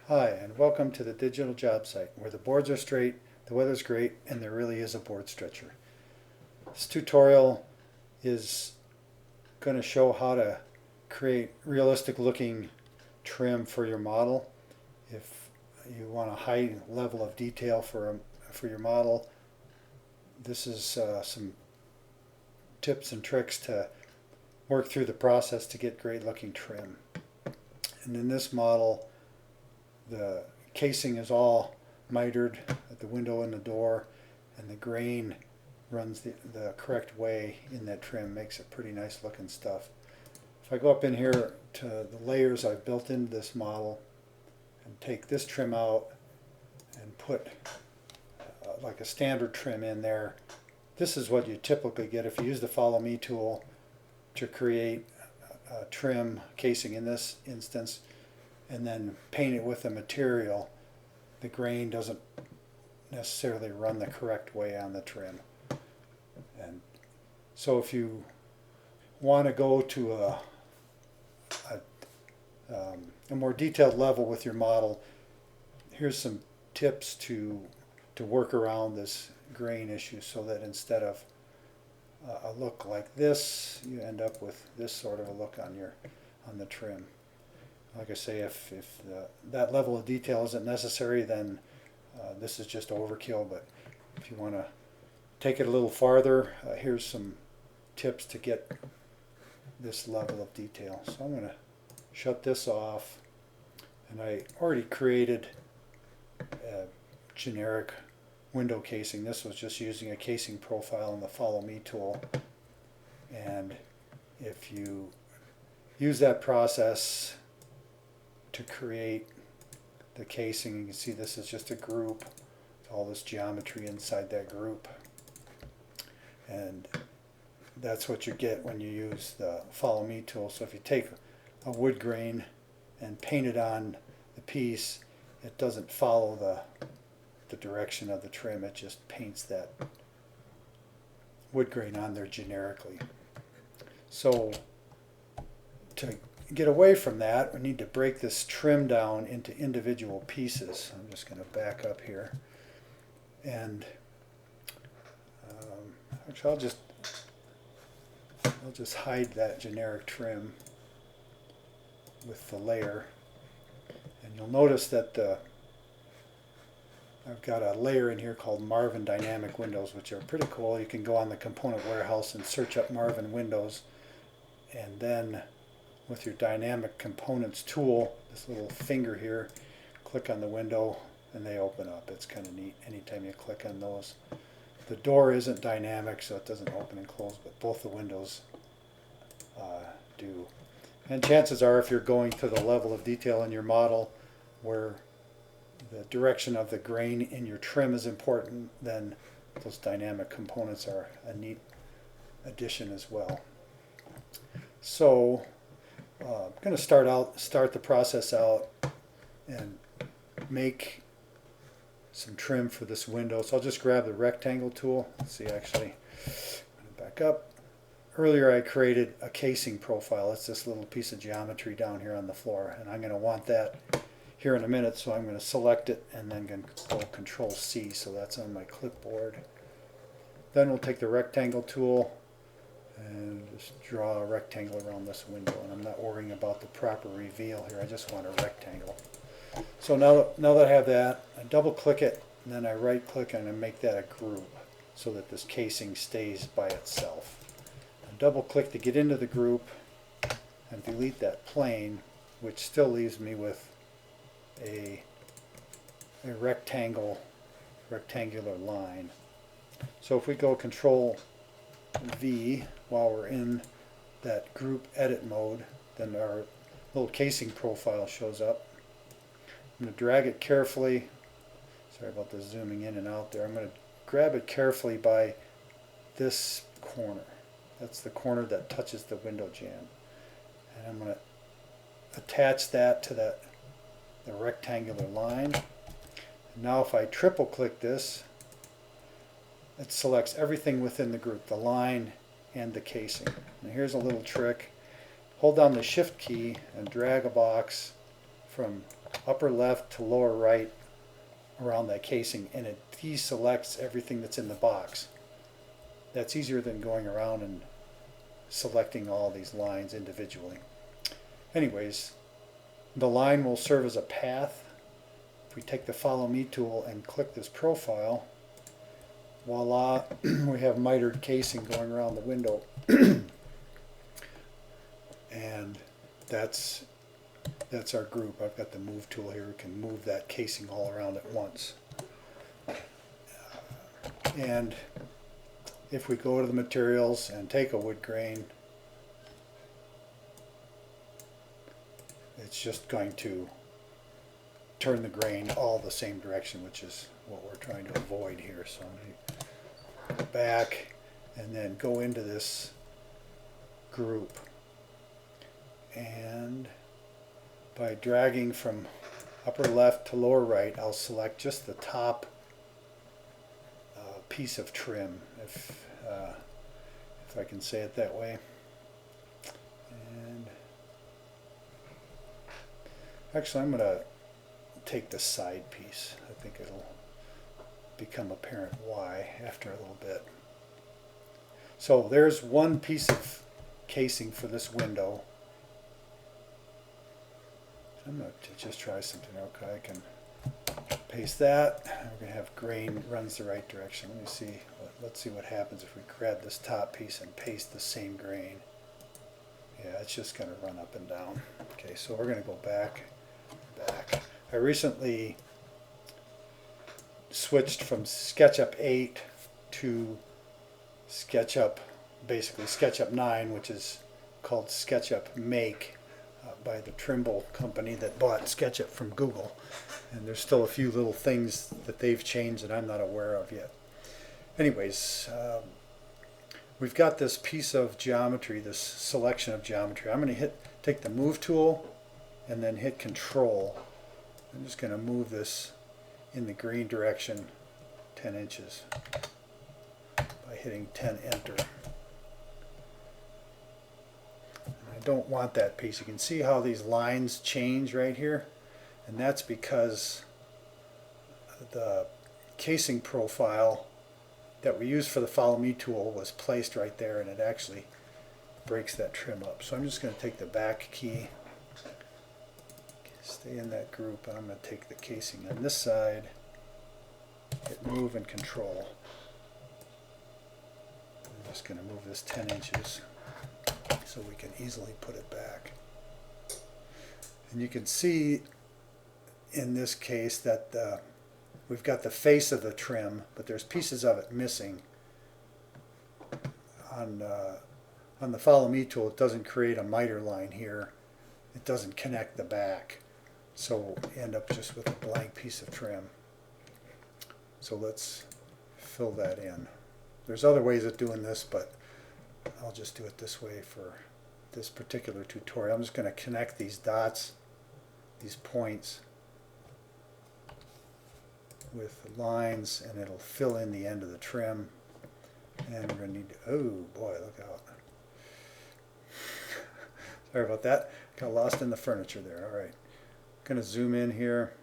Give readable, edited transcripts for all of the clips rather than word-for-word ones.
Hi, and welcome to the digital job site where the boards are straight, the weather's great, and there really is a board stretcher. This tutorial is going to show how to create realistic looking trim for your model. If you want a high level of detail for your model, this is some tips and tricks to work through the process to get great looking trim. And in this model, the casing is all mitered at the window and the door, and the grain runs the correct way in that trim. Makes it pretty nice looking stuff. If I go up in here to the layers I've built into this model and take this trim out and put like a standard trim in there, this is what you typically get if you use the Follow Me tool to create a trim casing in this instance, and then paint it with the material. The grain doesn't necessarily run the correct way on the trim. And so if you want to go to a more detailed level with your model, here's some tips to work around this grain issue so that instead of a look like this, you end up with this sort of a look on the trim. Like I say, if that level of detail isn't necessary, then this is just overkill. But if you want to take it a little farther, here's some tips to get this level of detail. So I'm going to shut this off, and I already created a generic window casing. This was just using a casing profile in the Follow Me tool, and if you use that process to create the casing, you can see this is just a group with all this geometry inside that group, and that's what you get when you use the Follow Me tool. So if you take a wood grain and paint it on the piece, it doesn't follow the direction of the trim, it just paints that wood grain on there generically. So to get away from that, we need to break this trim down into individual pieces. I'm just going to back up here, and actually I'll just hide that generic trim with the layer, and you'll notice that I've got a layer in here called Marvin Dynamic Windows, which are pretty cool. You can go on the component warehouse and search up Marvin Windows, and then with your dynamic components tool, this little finger here, click on the window and they open up. It's kind of neat anytime you click on those. The door isn't dynamic, so it doesn't open and close, but both the windows do. And chances are, if you're going to the level of detail in your model where the direction of the grain in your trim is important, then those dynamic components are a neat addition as well. So I'm going to start the process out and make some trim for this window. So I'll just grab the rectangle tool. Let's see, actually, back up. Earlier I created a casing profile. It's this little piece of geometry down here on the floor, and I'm going to want that here in a minute, so I'm going to select it and then going to go Control C, so that's on my clipboard. Then we'll take the rectangle tool and just draw a rectangle around this window, and I'm not worrying about the proper reveal here, I just want a rectangle. So now that I have that, I double click it, and then I right click and I make that a group so that this casing stays by itself. I double click to get into the group and delete that plane, which still leaves me with a rectangular line. So if we go Control V while we're in that group edit mode, then our little casing profile shows up. I'm going to drag it carefully. Sorry about the zooming in and out there. I'm going to grab it carefully by this corner. That's the corner that touches the window jamb. And I'm going to attach that to the rectangular line. And now if I triple click this, it selects everything within the group, the line and the casing. And here's a little trick. Hold down the Shift key and drag a box from upper left to lower right around that casing, and it deselects everything that's in the box. That's easier than going around and selecting all these lines individually. Anyways, the line will serve as a path. If we take the Follow Me tool and click this profile, voila, we have mitered casing going around the window. And that's our group. I've got the Move tool here. We can move that casing all around at once. And if we go to the materials and take a wood grain, it's just going to turn the grain all the same direction, which is what we're trying to avoid here. So I'm going to go back and then go into this group, and by dragging from upper left to lower right, I'll select just the top piece of trim, if I can say it that way. And actually, I'm going to take the side piece. I think it'll become apparent why after a little bit. So there's one piece of casing for this window. I'm going to just try something. Okay, I can paste that. We're going to have grain runs the right direction. Let me see. Let's see what happens if we grab this top piece and paste the same grain. Yeah, it's just going to run up and down. Okay, so we're going to go back. I recently switched from SketchUp 8 to SketchUp, basically SketchUp 9, which is called SketchUp Make, by the Trimble company that bought SketchUp from Google. And there's still a few little things that they've changed that I'm not aware of yet. Anyways, we've got this piece of geometry, this selection of geometry. I'm going to take the Move tool and then hit Control. I'm just going to move this in the green direction 10 inches by hitting 10 Enter. I don't want that piece. You can see how these lines change right here, and that's because the casing profile that we used for the Follow Me tool was placed right there, and it actually breaks that trim up. So I'm just going to take the back key, stay in that group, and I'm going to take the casing on this side, hit Move and Control. I'm just going to move this 10 inches. So we can easily put it back. And you can see in this case that we've got the face of the trim, but there's pieces of it missing. On the Follow Me tool, it doesn't create a miter line here. It doesn't connect the back. So we end up just with a blank piece of trim. So let's fill that in. There's other ways of doing this, but I'll just do it this way for this particular tutorial. I'm just going to connect these dots, these points, with lines, and it'll fill in the end of the trim. And we're going to need to, oh boy, look out. Sorry about that. Got lost in the furniture there. All right. Going to zoom in here.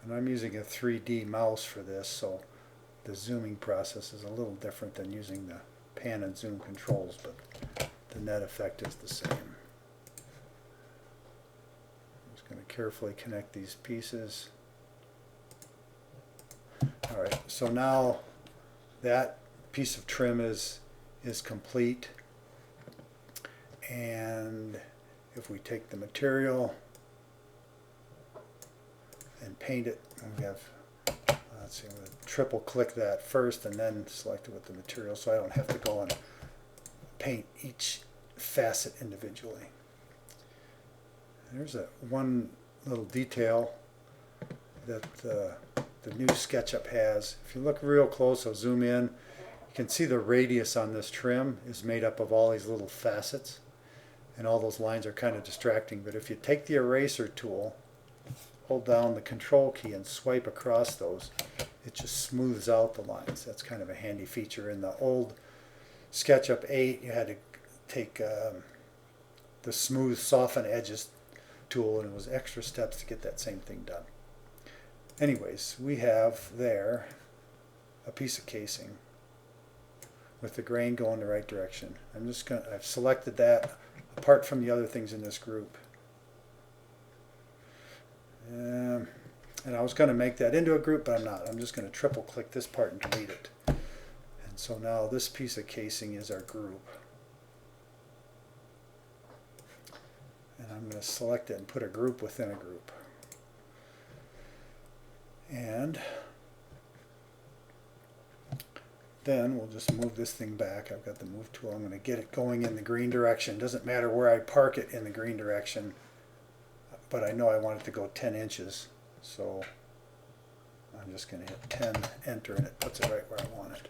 And I'm using a 3D mouse for this, so the zooming process is a little different than using the pan and zoom controls, but the net effect is the same. I'm just going to carefully connect these pieces. Alright, so now that piece of trim is complete, and if we take the material and paint it, and we have, let's see, I'm going to triple click that first and then select it with the material so I don't have to go and paint each facet individually. There's one little detail that the new SketchUp has. If you look real close, I'll zoom in, you can see the radius on this trim is made up of all these little facets, and all those lines are kind of distracting. But if you take the eraser tool, hold down the Control key and swipe across those, it just smooths out the lines. That's kind of a handy feature. In the old SketchUp 8, you had to take the smooth, soften edges tool, and it was extra steps to get that same thing done. Anyways, we have there a piece of casing with the grain going the right direction. I've selected that apart from the other things in this group. And I was going to make that into a group, but I'm not. I'm just going to triple click this part and delete it. And so now this piece of casing is our group. And I'm going to select it and put a group within a group. And then we'll just move this thing back. I've got the move tool. I'm going to get it going in the green direction. Doesn't matter where I park it in the green direction, but I know I want it to go 10 inches. So I'm just going to hit 10, enter, and it puts it right where I want it.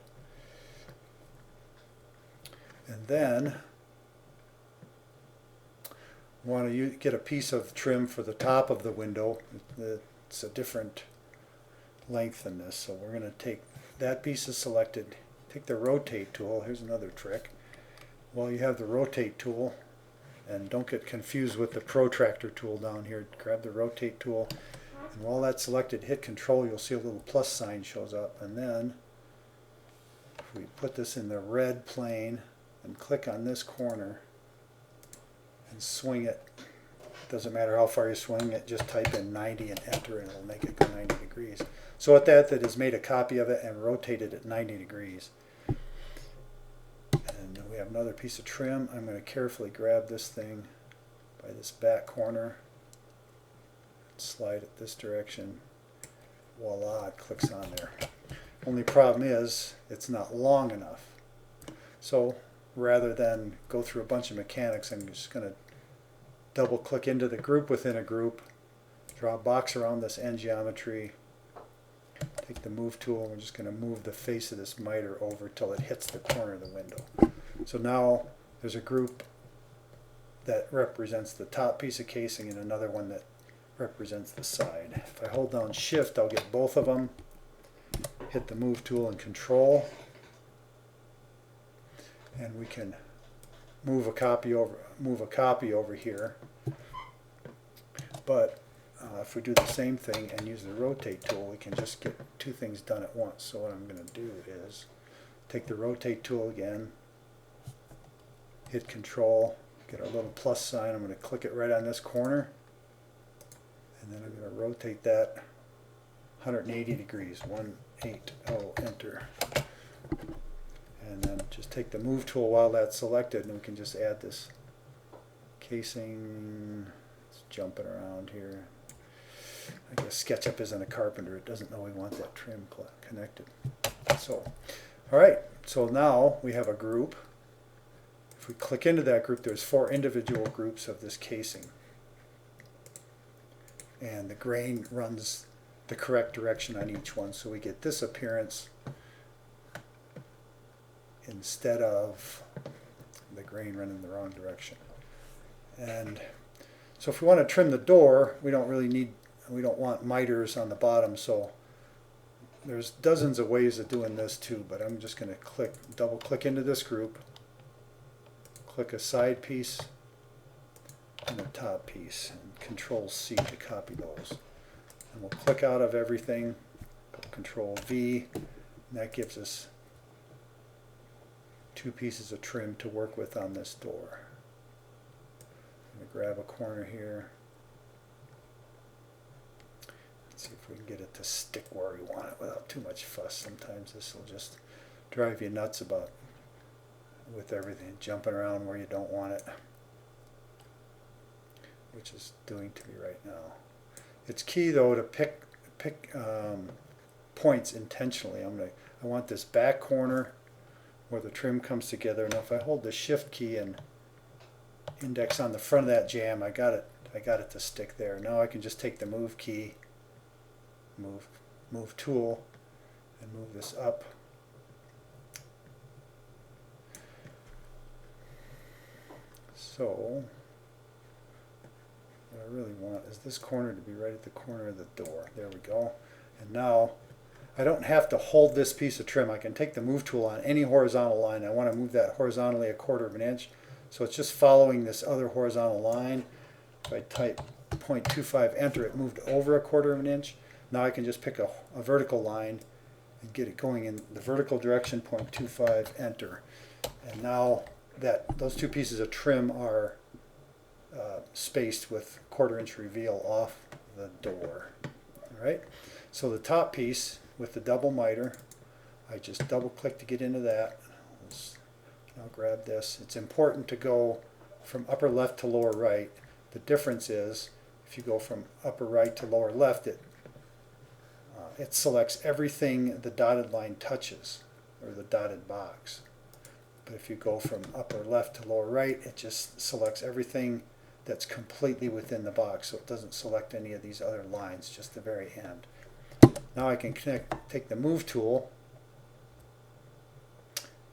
And then I want to get a piece of trim for the top of the window. It's a different length than this, so we're going to take that piece is selected, take the rotate tool. Here's another trick. Well, you have the rotate tool, and don't get confused with the protractor tool down here. Grab the rotate tool, and while that's selected, hit control, you'll see a little plus sign shows up, and then if we put this in the red plane and click on this corner and swing it, doesn't matter how far you swing it, just type in 90 and enter, and it'll make it go 90 degrees. So what that has made a copy of it and rotated it 90 degrees. And we have another piece of trim. I'm going to carefully grab this thing by this back corner, slide it this direction. Voila, it clicks on there. Only problem is it's not long enough. So rather than go through a bunch of mechanics, I'm just going to double click into the group within a group, draw a box around this end geometry, take the move tool, and we're just going to move the face of this miter over till it hits the corner of the window. So now there's a group that represents the top piece of casing and another one that represents the side. If I hold down shift, I'll get both of them, hit the move tool and control, and we can move a copy over here. But if we do the same thing and use the rotate tool, we can just get two things done at once. So what I'm going to do is take the rotate tool again, hit control, get our little plus sign. I'm going to click it right on this corner, and then I'm going to rotate that 180 degrees, 180, enter. And then just take the move tool while that's selected, and we can just add this casing. It's jumping around here. I guess SketchUp isn't a carpenter. It doesn't know we want that trim connected. So, all right. So now we have a group. If we click into that group, there's 4 individual groups of this casing. And the grain runs the correct direction on each one. So we get this appearance instead of the grain running the wrong direction. And so if we want to trim the door, we don't want miters on the bottom, so there's dozens of ways of doing this too, but I'm just going to double click into this group, click a side piece and a top piece, and control C to copy those. And we'll click out of everything, control V, and that gives us 2 pieces of trim to work with on this door. I'm going to grab a corner here. Let's see if we can get it to stick where we want it without too much fuss. Sometimes this will just drive you nuts with everything jumping around where you don't want it, which is doing to me right now. It's key though to pick points intentionally. I want this back corner where the trim comes together. Now if I hold the shift key and index on the front of that jam, I got it to stick there. Now I can just take the move key, move tool, and move this up. So what I really want is this corner to be right at the corner of the door. There we go. And now I don't have to hold this piece of trim. I can take the move tool on any horizontal line. I want to move that horizontally 1/4 of an inch. So it's just following this other horizontal line. If I type 0.25, enter, it moved over a quarter of an inch. Now I can just pick a vertical line and get it going in the vertical direction, 0.25, enter. And now that those two pieces of trim are spaced with quarter-inch reveal off the door. All right. So the top piece with the double miter, I just double-click to get into that. I'll grab this. It's important to go from upper left to lower right. The difference is if you go from upper right to lower left, it selects everything the dotted line touches, or the dotted box. But if you go from upper left to lower right, it just selects everything that's completely within the box, so it doesn't select any of these other lines, just the very end. Now I can take the move tool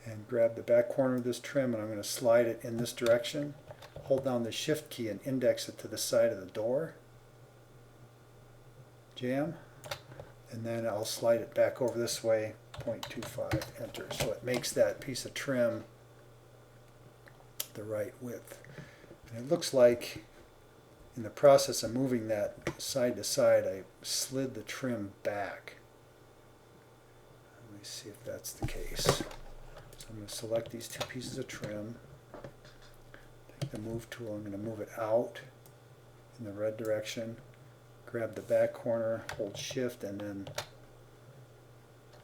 and grab the back corner of this trim, and I'm going to slide it in this direction. Hold down the shift key and index it to the side of the door. Jam. And then I'll slide it back over this way, 0.25, enter. So it makes that piece of trim the right width. And it looks like in the process of moving that side to side, I slid the trim back. Let me see if that's the case. So I'm going to select these two pieces of trim, take the move tool, I'm going to move it out in the red direction, grab the back corner, hold shift, and then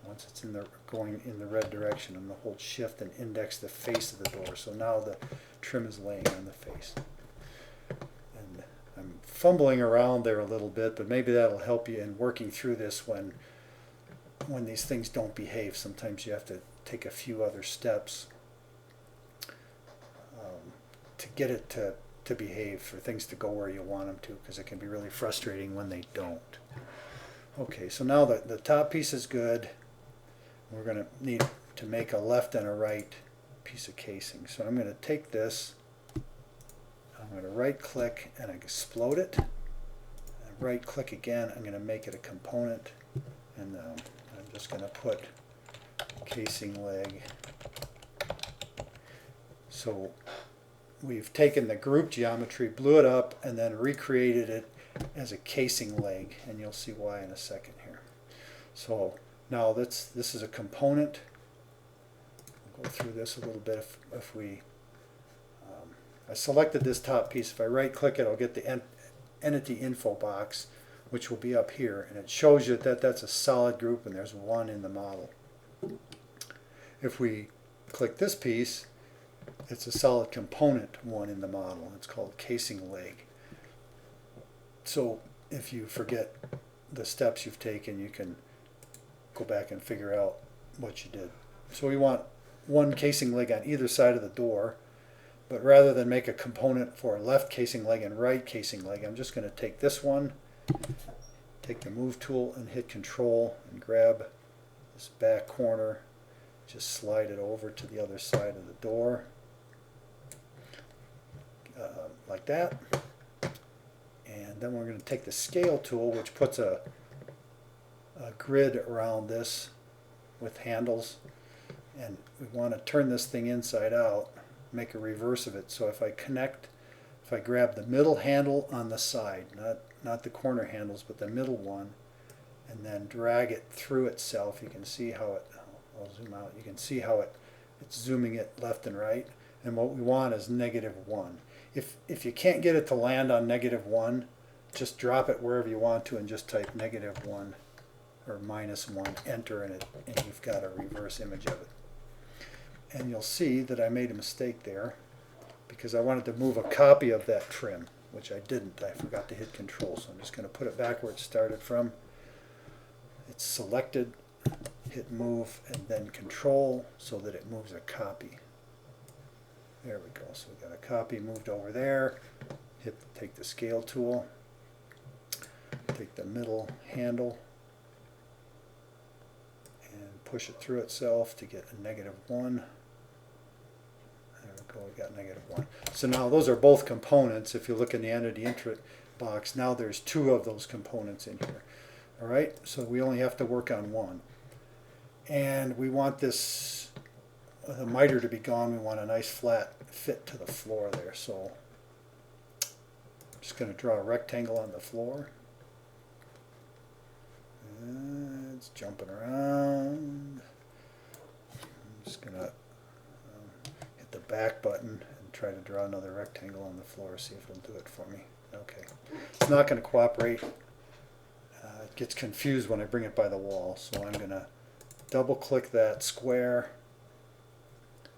once it's going in the red direction, I'm going to hold shift and index the face of the door. So now the trim is laying on the face. And I'm fumbling around there a little bit, but maybe that'll help you in working through this when these things don't behave. Sometimes you have to take a few other steps to get it to behave, for things to go where you want them to, because it can be really frustrating when they don't. Okay, so now the top piece is good. We're going to need to make a left and a right piece of casing. So I'm going to take this, I'm going to right click and explode it, and right click again, I'm going to make it a component, and I'm just going to put casing leg. So we've taken the group geometry, blew it up, and then recreated it as a casing leg, and you'll see why in a second here. So now this is a component. We'll go through this a little bit. If we I selected this top piece. If I right click it, I'll get the entity info box, which will be up here, and it shows you that that's a solid group and there's one in the model. If we click this piece, it's a solid component one in the model. It's called casing leg. So if you forget the steps you've taken, you can go back and figure out what you did. So we want one casing leg on either side of the door, but rather than make a component for a left casing leg and right casing leg, I'm just going to take this one, take the move tool and hit control and grab this back corner, just slide it over to the other side of the door, like that. And then we're going to take the scale tool, which puts a grid around this with handles, and we want to turn this thing inside out, make a reverse of it. So if I grab the middle handle on the side, not the corner handles, but the middle one, and then drag it through itself, you can see how it, I'll zoom out, you can see how it's zooming it left and right, and what we want is -1. If you can't get it to land on -1, just drop it wherever you want to and just type -1 or -1, enter, and you've got a reverse image of it. And you'll see that I made a mistake there because I wanted to move a copy of that trim, which I didn't. I forgot to hit control, so I'm just going to put it back where it started from. It's selected, hit move, and then control so that it moves a copy. There we go. So we got a copy moved over there. Take the scale tool, take the middle handle, and push it through itself to get a -1. There we go, we got -1. So now those are both components. If you look in the entity input box, now there's 2 of those components in here. All right, so we only have to work on one. And we want this, the miter to be gone. We want a nice flat fit to the floor there. So just going to draw a rectangle on the floor. It's jumping around. I'm just going to hit the back button and try to draw another rectangle on the floor, see if it'll do it for me. Okay. It's not going to cooperate. It gets confused when I bring it by the wall, so I'm going to double click that square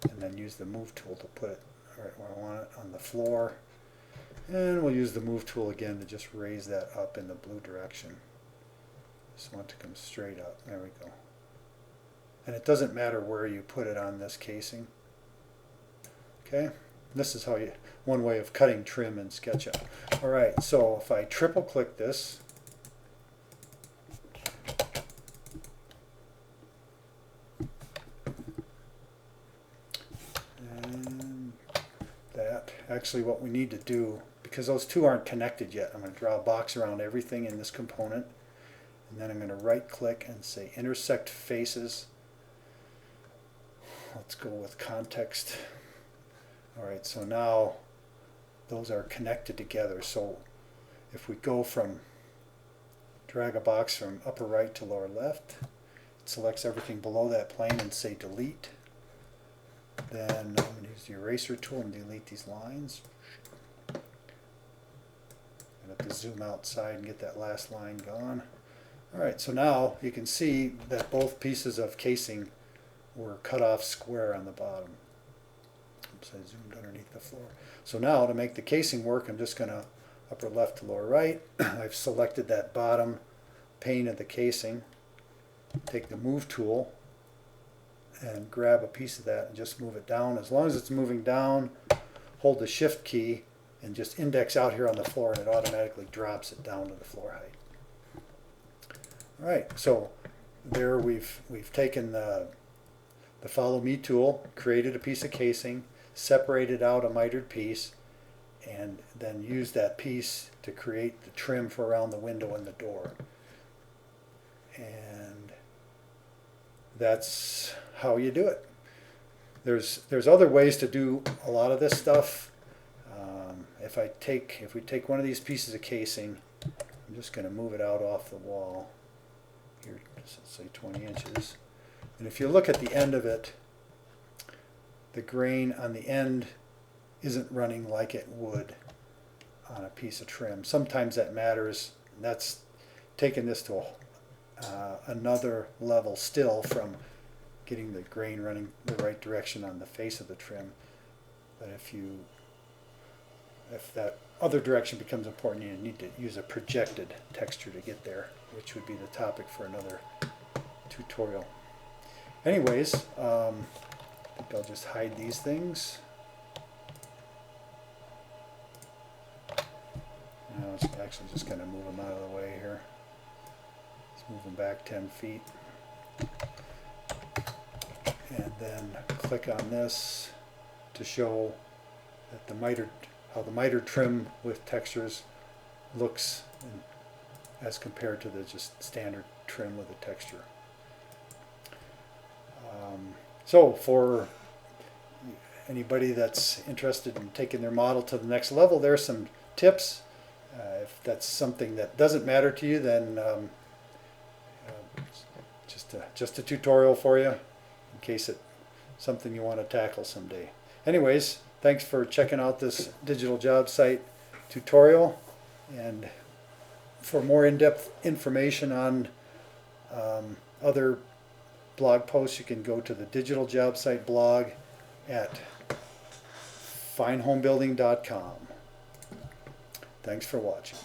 and then use the move tool to put it right where I want it on the floor. And we'll use the move tool again to just raise that up in the blue direction. Just want it to come straight up. There we go. And it doesn't matter where you put it on this casing. Okay, this is how you, one way of cutting trim in SketchUp. All right, so if I triple click this, and that, actually what we need to do, because those two aren't connected yet, I'm going to draw a box around everything in this component. And then I'm going to right click and say intersect faces. Let's go with context. Alright, so now those are connected together. So if we go from, drag a box from upper right to lower left, it selects everything below that plane and say delete. Then I'm going to use the eraser tool and delete these lines. I have to zoom outside and get that last line gone. Alright, so now you can see that both pieces of casing were cut off square on the bottom. Oops, I zoomed underneath the floor. So now to make the casing work, I'm just going to upper left to lower right. I've selected that bottom pane of the casing. Take the move tool and grab a piece of that and just move it down. As long as it's moving down, hold the shift key and just index out here on the floor and it automatically drops it down to the floor height. Alright, so there we've taken the follow me tool, created a piece of casing, separated out a mitered piece, and then used that piece to create the trim for around the window and the door. And that's how you do it. There's other ways to do a lot of this stuff. If we take one of these pieces of casing, I'm just going to move it out off the wall. Here, let's say 20 inches. And if you look at the end of it, the grain on the end isn't running like it would on a piece of trim. Sometimes that matters. And that's taking this to another level still from getting the grain running the right direction on the face of the trim. But if that other direction becomes important, you need to use a projected texture to get there, which would be the topic for another tutorial. Anyways, I think I'll just hide these things. Now it's actually just going to move them out of the way here. Let's move them back 10 feet. And then click on this to show that how the mitered trim with textures looks as compared to the just standard trim with a texture. So for anybody that's interested in taking their model to the next level, there are some tips. If that's something that doesn't matter to you, then just a tutorial for you in case it's something you want to tackle someday. Anyways, thanks for checking out this digital job site tutorial, and for more in-depth information on other blog posts, you can go to the digital job site blog at finehomebuilding.com. Thanks for watching.